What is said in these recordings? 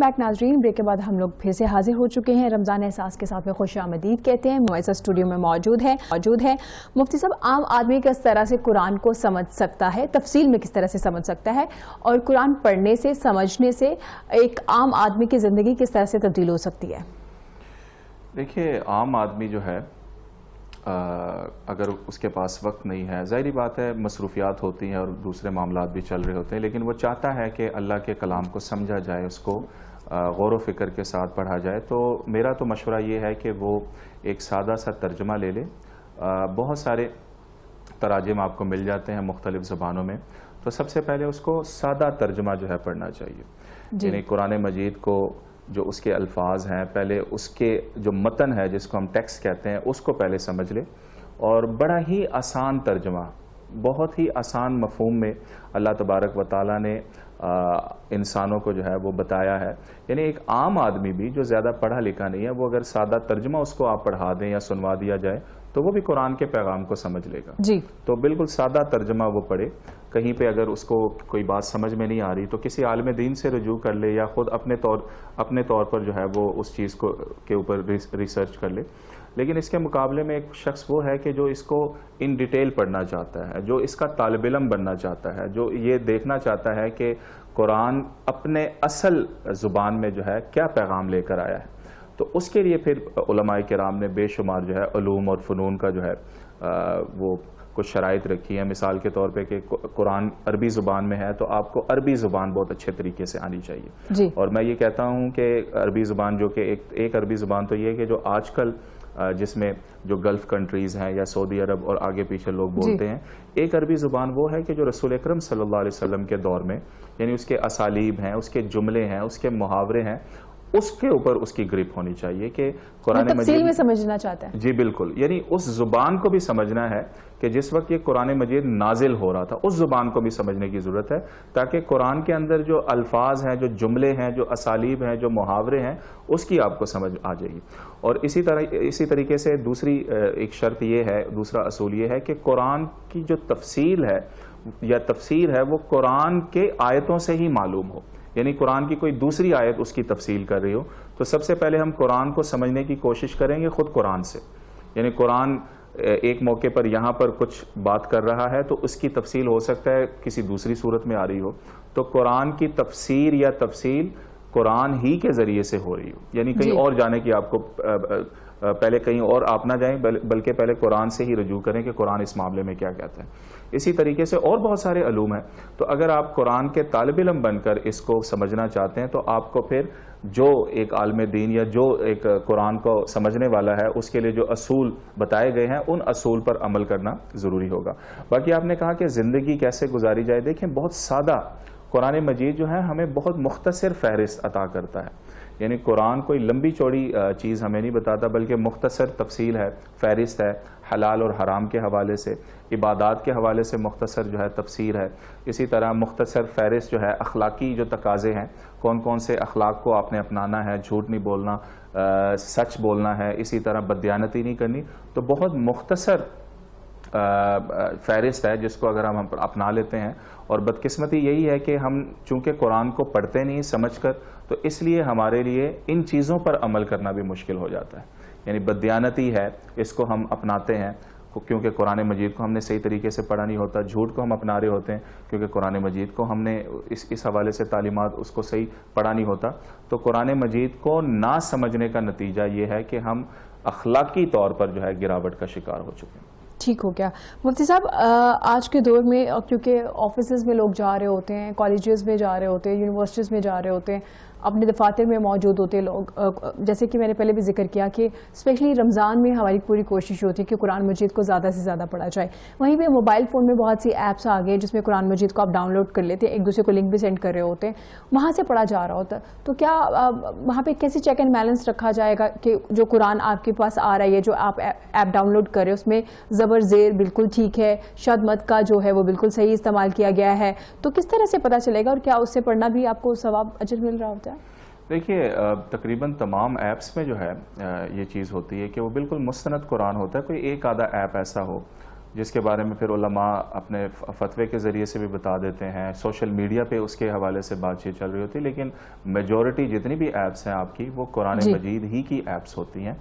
Back ناظرین، break کے بعد ہم لوگ پھر سے حاضر ہو چکے ہیں. رمضان احساس کے ساتھ میں خوش آمدید کہتے ہیں. معزز اسٹوڈیو میں موجود ہے مفتی صاحب. عام آدمی کس طرح سے قرآن کو سمجھ سکتا ہے، تفصیل میں کس طرح سے سمجھ سکتا ہے، اور قرآن پڑھنے سے سمجھنے سے ایک عام آدمی کی زندگی کس طرح سے تبدیل ہو سکتی ہے؟ دیکھیے، عام آدمی جو ہے اگر اس کے پاس وقت نہیں ہے، ظاہری بات ہے مصروفیات ہوتی ہیں اور دوسرے معاملات بھی چل رہے ہوتے ہیں، لیکن وہ چاہتا ہے کہ اللہ کے کلام کو سمجھا جائے، اس کو غور و فکر کے ساتھ پڑھا جائے. تو میرا تو مشورہ یہ ہے کہ وہ ایک سادہ سا ترجمہ لے لے. بہت سارے تراجم آپ کو مل جاتے ہیں مختلف زبانوں میں، تو سب سے پہلے اس کو سادہ ترجمہ جو ہے پڑھنا چاہیے. یعنی قرآن مجید کو جو اس کے الفاظ ہیں، پہلے اس کے جو متن ہے جس کو ہم ٹیکسٹ کہتے ہیں، اس کو پہلے سمجھ لے. اور بڑا ہی آسان ترجمہ، بہت ہی آسان مفہوم میں اللہ تبارک و تعالیٰ نے انسانوں کو جو ہے وہ بتایا ہے. یعنی ایک عام آدمی بھی جو زیادہ پڑھا لکھا نہیں ہے، وہ اگر سادہ ترجمہ اس کو آپ پڑھا دیں یا سنوا دیا جائے تو وہ بھی قرآن کے پیغام کو سمجھ لے گا. تو بالکل سادہ ترجمہ وہ پڑھے. کہیں پہ اگر اس کو کوئی بات سمجھ میں نہیں آ رہی تو کسی عالم دین سے رجوع کر لے، یا خود اپنے طور پر جو ہے وہ اس چیز کے اوپر ریسرچ کر لے. لیکن اس کے مقابلے میں ایک شخص وہ ہے کہ جو اس کو ان ڈیٹیل پڑھنا چاہتا ہے، جو اس کا طالب علم بننا چاہتا ہے، جو یہ دیکھنا چاہتا ہے کہ قرآن اپنے اصل زبان میں جو ہے کیا پیغام لے کر آیا ہے. تو اس کے لیے پھر علماء کرام نے بے شمار جو ہے علوم اور فنون کا جو ہے وہ کچھ شرائط رکھی ہے. مثال کے طور پہ کہ قرآن عربی زبان میں ہے تو آپ کو عربی زبان بہت اچھے طریقے سے آنی چاہیے. اور میں یہ کہتا ہوں کہ عربی زبان جو کہ ایک عربی زبان تو یہ ہے کہ جو آج کل جس میں جو گلف کنٹریز ہیں یا سعودی عرب اور آگے پیچھے لوگ بولتے ہیں، ایک عربی زبان وہ ہے کہ جو رسول اکرم صلی اللہ علیہ وسلم کے دور میں، یعنی اس کے اسالیب ہیں، اس کے جملے ہیں، اس کے محاورے ہیں، اس کے اوپر اس کی گرپ ہونی چاہیے کہ قرآن مجید تفصیل میں سمجھنا چاہتا ہے. جی بالکل. یعنی اس زبان کو بھی سمجھنا ہے کہ جس وقت یہ قرآن مجید نازل ہو رہا تھا، اس زبان کو بھی سمجھنے کی ضرورت ہے، تاکہ قرآن کے اندر جو الفاظ ہیں، جو جملے ہیں، جو اسالیب ہیں، جو محاورے ہیں، اس کی آپ کو سمجھ آ جائے گی. اور اسی طریقے سے دوسری ایک شرط یہ ہے، دوسرا اصول یہ ہے کہ قرآن کی جو تفصیل ہے یا تفسیر ہے وہ قرآن کے آیتوں سے ہی معلوم ہو. یعنی قرآن کی کوئی دوسری آیت اس کی تفصیل کر رہی ہو تو سب سے پہلے ہم قرآن کو سمجھنے کی کوشش کریں گے خود قرآن سے. یعنی قرآن ایک موقع پر یہاں پر کچھ بات کر رہا ہے تو اس کی تفصیل ہو سکتا ہے کسی دوسری صورت میں آ رہی ہو، تو قرآن کی تفسیر یا تفصیل قرآن ہی کے ذریعے سے ہو رہی ہو. یعنی کہیں اور جانے کی آپ کو پہلے کہیں اور آپ نہ جائیں، بلکہ پہلے قرآن سے ہی رجوع کریں کہ قرآن اس معاملے میں کیا کہتا ہے. اسی طریقے سے اور بہت سارے علوم ہیں. تو اگر آپ قرآن کے طالب علم بن کر اس کو سمجھنا چاہتے ہیں تو آپ کو پھر جو ایک عالم دین یا جو ایک قرآن کو سمجھنے والا ہے، اس کے لیے جو اصول بتائے گئے ہیں، ان اصول پر عمل کرنا ضروری ہوگا. باقی آپ نے کہا کہ زندگی کیسے گزاری جائے، دیکھیں بہت سادہ قرآن مجید جو ہے ہمیں بہت مختصر فہرست عطا کرتا ہے. یعنی قرآن کوئی لمبی چوڑی چیز ہمیں نہیں بتاتا، بلکہ مختصر تفصیل ہے، فہرست ہے. حلال اور حرام کے حوالے سے، عبادات کے حوالے سے مختصر جو ہے تفسیر ہے. اسی طرح مختصر فہرست جو ہے اخلاقی جو تقاضے ہیں، کون کون سے اخلاق کو آپ نے اپنانا ہے، جھوٹ نہیں بولنا، سچ بولنا ہے، اسی طرح بددیانتی نہیں کرنی. تو بہت مختصر فہرست ہے جس کو اگر ہم اپنا لیتے ہیں. اور بدقسمتی یہی ہے کہ ہم چونکہ قرآن کو پڑھتے نہیں سمجھ کر، تو اس لیے ہمارے لیے ان چیزوں پر عمل کرنا بھی مشکل ہو جاتا ہے. یعنی بددیانتی ہے، اس کو ہم اپناتے ہیں کیونکہ قرآن مجید کو ہم نے صحیح طریقے سے پڑھا نہیں ہوتا. جھوٹ کو ہم اپنا رہے ہوتے ہیں کیونکہ قرآن مجید کو ہم نے اس حوالے سے تعلیمات اس کو صحیح پڑھا نہیں ہوتا. تو قرآن مجید کو نہ سمجھنے کا نتیجہ یہ ہے کہ ہم اخلاقی طور پر جو ہے گراوٹ کا شکار ہو چکے ہیں. ٹھیک ہو گیا. مفتی صاحب، آج کے دور میں کیونکہ آفیسز میں لوگ جا رہے ہوتے ہیں، کالجز میں جا رہے ہوتے ہیں، یونیورسٹیز میں جا رہے ہوتے ہیں، اپنے دفاتر میں موجود ہوتے لوگ، جیسے کہ میں نے پہلے بھی ذکر کیا کہ اسپیشلی رمضان میں ہماری پوری کوشش ہوتی ہے کہ قرآن مجید کو زیادہ سے زیادہ پڑھا جائے. وہیں پہ موبائل فون میں بہت سی ایپس آ گئے جس میں قرآن مجید کو آپ ڈاؤن لوڈ کر لیتے ہیں، ایک دوسرے کو لنک بھی سینڈ کر رہے ہوتے ہیں، وہاں سے پڑھا جا رہا ہوتا ہے. تو کیا وہاں پہ کیسے چیک اینڈ بیلنس رکھا جائے گا کہ جو قرآن آپ کے پاس آ رہا ہے، جو آپ ایپ ڈاؤن لوڈ کر رہے ہیں، اس میں زبر زیر بالکل ٹھیک ہے، شد مد کا جو ہے وہ بالکل صحیح استعمال کیا گیا ہے، تو کس طرح سے پتہ چلے گا اور کیا اس سے پڑھنا بھی آپ کو ثواب اجر مل رہا ہوتا ہے؟ دیکھیے، تقریباً تمام ایپس میں جو ہے یہ چیز ہوتی ہے کہ وہ بالکل مستند قرآن ہوتا ہے. کوئی ایک آدھا ایپ ایسا ہو جس کے بارے میں پھر علماء اپنے فتوے کے ذریعے سے بھی بتا دیتے ہیں، سوشل میڈیا پہ اس کے حوالے سے بات چیت چل رہی ہوتی ہے، لیکن میجورٹی جتنی بھی ایپس ہیں آپ کی وہ قرآن مجید ہی کی ایپس ہوتی ہیں.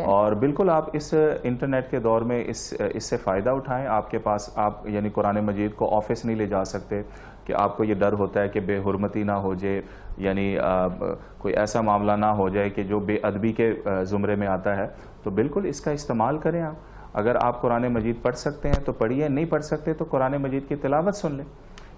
اور بالکل آپ اس انٹرنیٹ کے دور میں اس سے فائدہ اٹھائیں. آپ کے پاس آپ یعنی قرآن مجید کو آفس نہیں لے جا سکتے کہ آپ کو یہ ڈر ہوتا ہے کہ بے حرمتی نہ ہو جائے، یعنی کوئی ایسا معاملہ نہ ہو جائے کہ جو بے ادبی کے زمرے میں آتا ہے. تو بالکل اس کا استعمال کریں. آپ اگر آپ قرآن مجید پڑھ سکتے ہیں تو پڑھیے، نہیں پڑھ سکتے تو قرآن مجید کی تلاوت سن لیں.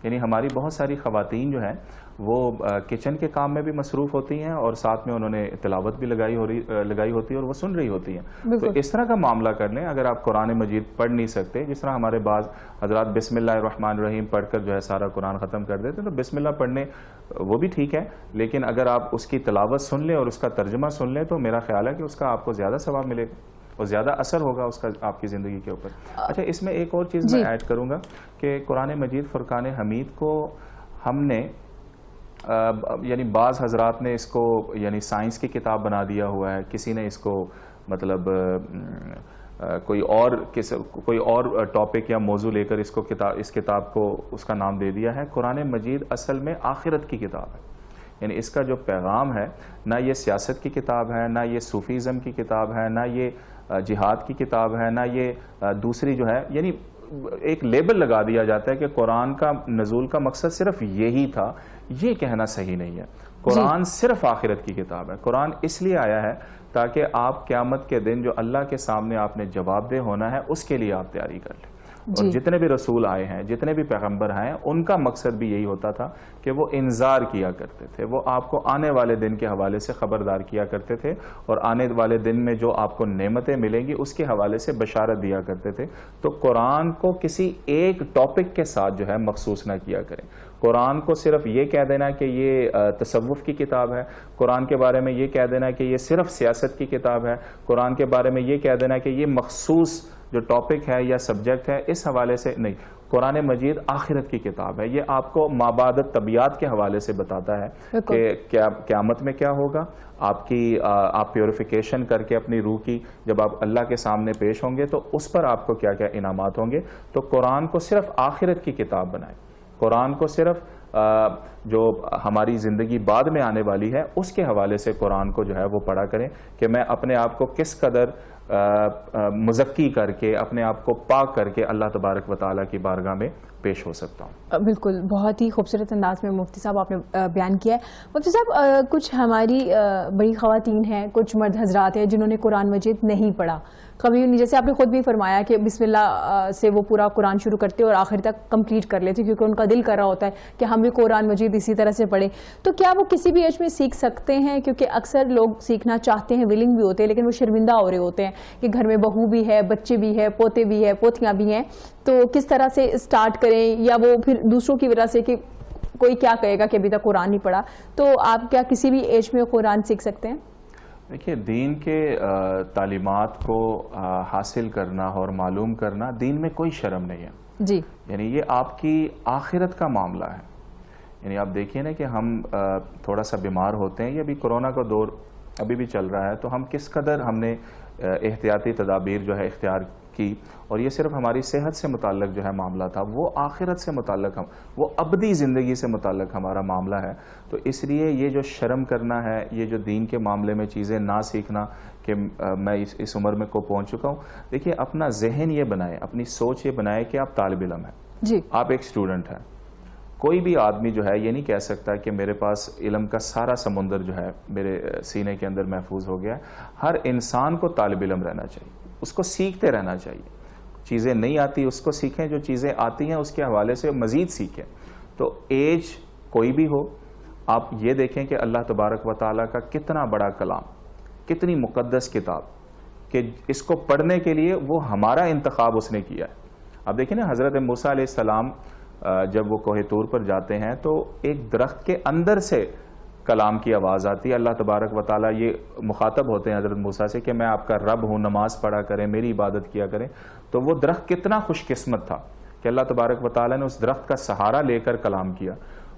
یعنی ہماری بہت ساری خواتین جو ہیں وہ کچن کے کام میں بھی مصروف ہوتی ہیں اور ساتھ میں انہوں نے تلاوت بھی لگائی ہوتی ہے اور وہ سن رہی ہوتی ہیں. تو اس طرح کا معاملہ کر لیں. اگر آپ قرآن مجید پڑھ نہیں سکتے، جس طرح ہمارے بعض حضرات بسم اللہ الرحمن الرحیم پڑھ کر جو ہے سارا قرآن ختم کر دیتے ہیں، تو بسم اللہ پڑھنے وہ بھی ٹھیک ہے، لیکن اگر آپ اس کی تلاوت سن لیں اور اس کا ترجمہ سن لیں تو میرا خیال ہے کہ اس کا آپ کو زیادہ ثواب ملے گا اور زیادہ اثر ہوگا اس کا آپ کی زندگی کے اوپر. اچھا، اس میں ایک اور چیز میں ایڈ کروں گا کہ قرآن مجید فرقان حمید کو ہم نے یعنی بعض حضرات نے اس کو یعنی سائنس کی کتاب بنا دیا ہوا ہے، کسی نے اس کو مطلب کوئی اور ٹاپک یا موضوع لے کر اس کتاب کو اس کا نام دے دیا ہے. قرآن مجید اصل میں آخرت کی کتاب ہے. یعنی اس کا جو پیغام ہے، نہ یہ سیاست کی کتاب ہے، نہ یہ صوفیزم کی کتاب ہے، نہ یہ جہاد کی کتاب ہے، نہ یہ دوسری جو ہے. یعنی ایک لیبل لگا دیا جاتا ہے کہ قرآن کا نزول کا مقصد صرف یہی تھا. یہ کہنا صحیح نہیں ہے. قرآن صرف آخرت کی کتاب ہے. قرآن اس لیے آیا ہے تاکہ آپ قیامت کے دن جو اللہ کے سامنے آپ نے جواب دہ ہونا ہے اس کے لیے آپ تیاری کر لیں. اور جتنے بھی رسول آئے ہیں، جتنے بھی پیغمبر آئے ہیں، ان کا مقصد بھی یہی ہوتا تھا کہ وہ انذار کیا کرتے تھے. وہ آپ کو آنے والے دن کے حوالے سے خبردار کیا کرتے تھے اور آنے والے دن میں جو آپ کو نعمتیں ملیں گی اس کے حوالے سے بشارت دیا کرتے تھے. تو قرآن کو کسی ایک ٹاپک کے ساتھ جو ہے مخصوص نہ کیا کریں. قرآن کو صرف یہ کہہ دینا کہ یہ تصوف کی کتاب ہے، قرآن کے بارے میں یہ کہہ دینا کہ یہ صرف سیاست کی کتاب ہے، قرآن کے بارے میں یہ کہہ دینا کہ یہ مخصوص جو ٹاپک ہے یا سبجیکٹ ہے اس حوالے سے نہیں. قرآن مجید آخرت کی کتاب ہے. یہ آپ کو مابعد طبیعت کے حوالے سے بتاتا ہے کہ قیامت میں کیا ہوگا. آپ پیوریفیکیشن کر کے اپنی روح کی جب آپ اللہ کے سامنے پیش ہوں گے تو اس پر آپ کو کیا کیا انعامات ہوں گے. تو قرآن کو صرف آخرت کی کتاب بنائیں. قرآن کو صرف جو ہماری زندگی بعد میں آنے والی ہے اس کے حوالے سے قرآن کو جو ہے وہ پڑھا کریں کہ میں اپنے آپ کو کس قدر مزکی کر کے اپنے آپ کو پاک کر کے اللہ تبارک و تعالیٰ کی بارگاہ میں پیش ہو سکتا ہوں. بالکل، بہت ہی خوبصورت انداز میں مفتی صاحب آپ نے بیان کیا ہے. مفتی صاحب، کچھ ہماری بڑی خواتین ہیں، کچھ مرد حضرات ہیں جنہوں نے قرآن مجید نہیں پڑھا. کبھی جیسے آپ نے خود بھی فرمایا کہ بسم اللہ سے وہ پورا قرآن شروع کرتے اور آخر تک کمپلیٹ کر لیتے کیونکہ ان کا دل کر رہا ہوتا ہے کہ ہم بھی قرآن مجید اسی طرح سے پڑھیں. تو کیا وہ کسی بھی ایج میں سیکھ سکتے ہیں؟ کیونکہ اکثر لوگ سیکھنا چاہتے ہیں، ولنگ بھی ہوتے ہیں، لیکن وہ شرمندہ ہو رہے ہوتے ہیں کہ گھر میں بہو بھی ہے، بچے بھی ہے، پوتے بھی ہے، پوتیاں بھی ہیں. تو کس طرح سے اسٹارٹ کریں؟ یا وہ پھر دوسروں کی وجہ سے کہ کوئی کیا کہے گا کہ ابھی تک قرآن نہیں پڑھا. تو آپ کیا کسی بھی ایج میں قرآن سیکھ سکتے ہیں؟ دیکھیے، دین کے تعلیمات کو حاصل کرنا اور معلوم کرنا دین میں کوئی شرم نہیں ہے. جی، یعنی یہ آپ کی آخرت کا معاملہ ہے. یعنی آپ دیکھیے نا کہ ہم تھوڑا سا بیمار ہوتے ہیں، یہ ابھی کورونا کا دور ابھی بھی چل رہا ہے، تو ہم کس قدر ہم نے احتیاطی تدابیر جو ہے اختیار کی. اور یہ صرف ہماری صحت سے متعلق جو ہے معاملہ تھا، وہ آخرت سے متعلق وہ ابدی زندگی سے متعلق ہمارا معاملہ ہے. تو اس لیے یہ جو شرم کرنا ہے، یہ جو دین کے معاملے میں چیزیں نہ سیکھنا کہ میں اس عمر میں کو پہنچ چکا ہوں. دیکھیے، اپنا ذہن یہ بنائے، اپنی سوچ یہ بنائے کہ آپ طالب علم ہیں. جی، آپ ایک اسٹوڈنٹ ہیں. کوئی بھی آدمی جو ہے یہ نہیں کہہ سکتا کہ میرے پاس علم کا سارا سمندر جو ہے میرے سینے کے اندر محفوظ ہو گیا. ہر انسان کو طالب علم رہنا چاہیے، اس کو سیکھتے رہنا چاہیے. چیزیں نہیں آتی اس کو سیکھیں، جو چیزیں آتی ہیں اس کے حوالے سے مزید سیکھیں. تو ایج کوئی بھی ہو، آپ یہ دیکھیں کہ اللہ تبارک و تعالیٰ کا کتنا بڑا کلام، کتنی مقدس کتاب کہ اس کو پڑھنے کے لیے وہ ہمارا انتخاب اس نے کیا ہے. اب دیکھیں نا، حضرت موسیٰ علیہ السلام جب وہ کوہ طور پر جاتے ہیں تو ایک درخت کے اندر سے کلام کی آواز آتی ہے. اللہ تبارک و تعالیٰ یہ مخاطب ہوتے ہیں حضرت موسیٰ سے کہ میں آپ کا رب ہوں، نماز پڑھا کریں، میری عبادت کیا کریں. تو وہ درخت کتنا خوش قسمت تھا کہ اللہ تبارک و تعالیٰ نے اس درخت کا سہارا لے کر کلام کیا.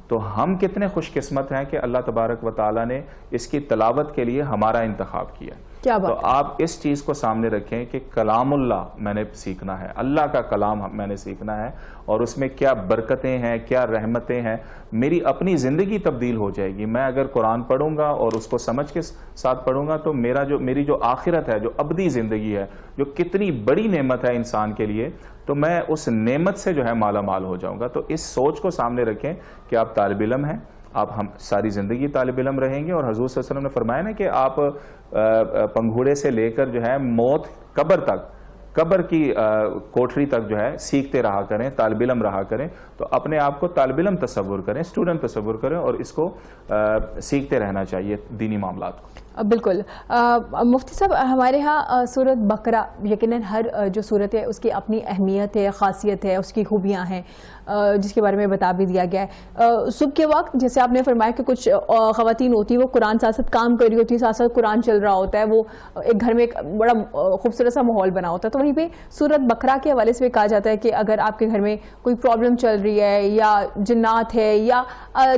تو ہم کتنے خوش قسمت ہیں کہ اللہ تبارک و تعالیٰ نے اس کی تلاوت کے لیے ہمارا انتخاب کیا. کیا بات تو آپ اس چیز کو سامنے رکھیں کہ کلام اللہ میں نے سیکھنا ہے، اللہ کا کلام میں نے سیکھنا ہے، اور اس میں کیا برکتیں ہیں، کیا رحمتیں ہیں، میری اپنی زندگی تبدیل ہو جائے گی۔ میں اگر قرآن پڑھوں گا اور اس کو سمجھ کے ساتھ پڑھوں گا تو میری جو آخرت ہے، جو ابدی زندگی ہے، جو کتنی بڑی نعمت ہے انسان کے لیے، تو میں اس نعمت سے جو ہے مالا مال ہو جاؤں گا۔ تو اس سوچ کو سامنے رکھیں کہ آپ طالب علم ہیں، آپ ہم ساری زندگی طالب علم رہیں گے، اور حضور صلی اللہ علیہ وسلم نے فرمایا نا کہ آپ پنگھوڑے سے لے کر جو ہے موت قبر کی کوٹری تک جو ہے سیکھتے رہا کریں، طالب علم رہا کریں۔ تو اپنے آپ کو طالب علم تصور کریں، اسٹوڈنٹ تصور کریں، اور اس کو سیکھتے رہنا چاہیے دینی معاملات کو۔ بالکل مفتی صاحب، ہمارے ہاں سورت بقرہ یقیناً ہر جو سورت ہے اس کی اپنی اہمیت ہے، خاصیت ہے، اس کی خوبیاں ہیں جس کے بارے میں بتا بھی دیا گیا ہے۔ صبح کے وقت جیسے آپ نے فرمایا کہ کچھ خواتین ہوتی ہیں وہ قرآن ساتھ ساتھ کام کر رہی ہوتی ہیں، ساتھ ساتھ قرآن چل رہا ہوتا ہے، وہ ایک گھر میں ایک بڑا خوبصورت سا ماحول بنا ہوتا ہے۔ تو وہیں پہ سورت بقرہ کے حوالے سے بھی کہا جاتا ہے کہ اگر آپ کے گھر میں کوئی پرابلم چل رہی ہے یا جنات ہے یا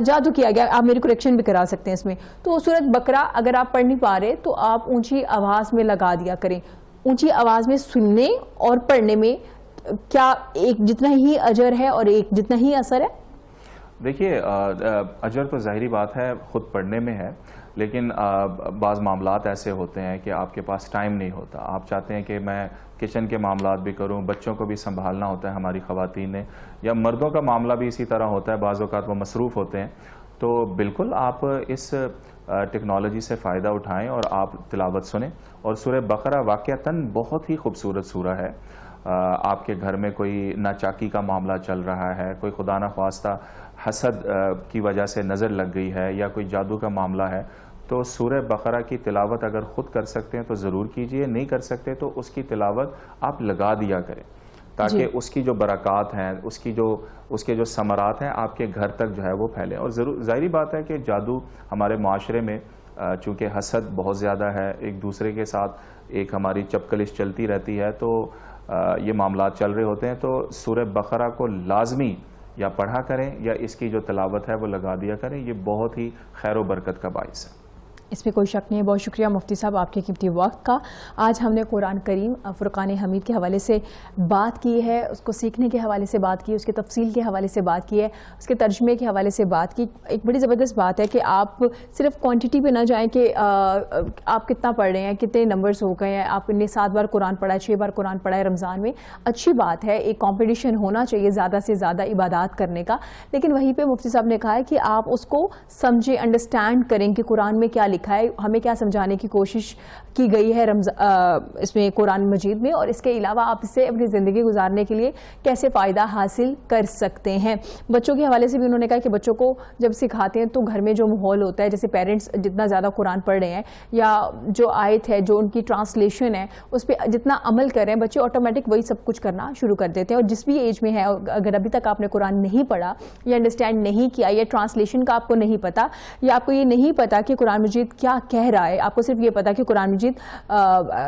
جادو کیا گیا، آپ میری کریکشن بھی کرا سکتے ہیں اس میں، تو سورت بقرہ اگر آپ پڑھ نہیں پا رہے تو آپ اونچی آواز میں لگا دیا کریں۔ اونچی آواز میں سننے اور پڑھنے میں کیا ایک جتنا ہی اجر ہے اور ایک جتنا ہی اثر ہے؟ دیکھیے اجر تو ظاہری بات ہے خود پڑھنے میں ہے، لیکن بعض معاملات ایسے ہوتے ہیں کہ آپ کے پاس ٹائم نہیں ہوتا، آپ چاہتے ہیں کہ میں کچن کے معاملات بھی کروں، بچوں کو بھی سنبھالنا ہوتا ہے ہماری خواتین نے، یا مردوں کا معاملہ بھی اسی طرح ہوتا ہے، بعض اوقات وہ مصروف ہوتے ہیں۔ تو بالکل آپ اس ٹیکنالوجی سے فائدہ اٹھائیں اور آپ تلاوت سنیں۔ اور سورہ بقرہ واقعتاً بہت ہی خوبصورت سورہ ہے۔ آپ کے گھر میں کوئی ناچاکی کا معاملہ چل رہا ہے، کوئی خدا نخواستہ حسد کی وجہ سے نظر لگ گئی ہے، یا کوئی جادو کا معاملہ ہے، تو سورہ بقرہ کی تلاوت اگر خود کر سکتے ہیں تو ضرور کیجئے، نہیں کر سکتے تو اس کی تلاوت آپ لگا دیا کریں، تاکہ اس کی جو برکات ہیں، اس کے جو ثمرات ہیں آپ کے گھر تک جو ہے وہ پھیلیں۔ اور ظاہری بات ہے کہ جادو ہمارے معاشرے میں چونکہ حسد بہت زیادہ ہے، ایک دوسرے کے ساتھ ایک ہماری چپکلش چلتی رہتی ہے، تو یہ معاملات چل رہے ہوتے ہیں۔ تو سورہ بقرہ کو لازمی یا پڑھا کریں یا اس کی جو تلاوت ہے وہ لگا دیا کریں، یہ بہت ہی خیر و برکت کا باعث ہے۔ اس میں کوئی شک نہیں ہے۔ بہت شکریہ مفتی صاحب آپ کے قیمتی وقت کا۔ آج ہم نے قرآن کریم فرقان حمید کے حوالے سے بات کی ہے، اس کو سیکھنے کے حوالے سے بات کی، اس کے تفصیل کے حوالے سے بات کی ہے، اس کے ترجمے کے حوالے سے بات کی۔ ایک بڑی زبردست بات ہے کہ آپ صرف کوانٹٹی پہ نہ جائیں کہ آپ کتنا پڑھ رہے ہیں، کتنے نمبرز ہو گئے ہیں، آپ نے 7 بار قرآن پڑھا ہے، 6 بار قرآن پڑھا ہے رمضان میں، اچھی بات ہے، ایک کمپٹیشن ہونا چاہیے زیادہ سے زیادہ عبادات کرنے کا، لیکن وہیں پہ مفتی صاحب نے کہا ہے کہ آپ اس کو سمجھیں، انڈرسٹینڈ کریں کہ قرآن میں کیا لکھا ہے، ہمیں کیا سمجھانے کی کوشش کی گئی ہے اس میں قرآن مجید میں، اور اس کے علاوہ آپ اس سے اپنی زندگی گزارنے کے لیے کیسے فائدہ حاصل کر سکتے ہیں۔ بچوں کے حوالے سے بھی انہوں نے کہا کہ بچوں کو جب سکھاتے ہیں تو گھر میں جو ماحول ہوتا ہے، جیسے پیرنٹس جتنا زیادہ قرآن پڑھ رہے ہیں یا جو آیت ہے جو ان کی ٹرانسلیشن ہے اس پہ جتنا عمل کر رہے ہیں، بچے آٹومیٹک وہی سب کچھ کرنا شروع کر دیتے ہیں۔ اور جس بھی ایج میں ہے، اگر ابھی تک آپ نے قرآن نہیں پڑھا یا انڈرسٹینڈ نہیں کیا یا ٹرانسلیشن کا آپ کو نہیں پتا یا آپ کو یہ نہیں پتا کہ قرآن مجید کیا کہہ رہا ہے، آپ کو صرف یہ پتا کہ قرآن مجید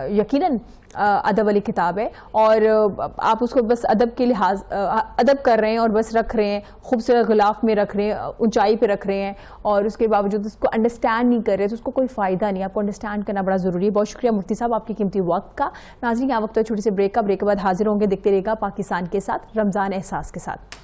یقیناً ادب والی کتاب ہے اور آپ اس کو بس ادب کے لحاظ ادب کر رہے ہیں اور بس رکھ رہے ہیں، خوبصورت غلاف میں رکھ رہے ہیں، اونچائی پہ رکھ رہے ہیں، اور اس کے باوجود اس کو انڈرسٹینڈ نہیں کر رہے تو اس کو کوئی فائدہ نہیں۔ آپ کو انڈرسٹینڈ کرنا بڑا ضروری ہے۔ بہت شکریہ مفتی صاحب آپ کی قیمتی وقت کا۔ ناظرین، یہاں وقت چھوٹی سے بریک کا، بریک کے بعد حاضر ہوں گے، دیکھتے رہے گا پاکستان کے ساتھ، رمضان احساس کے ساتھ۔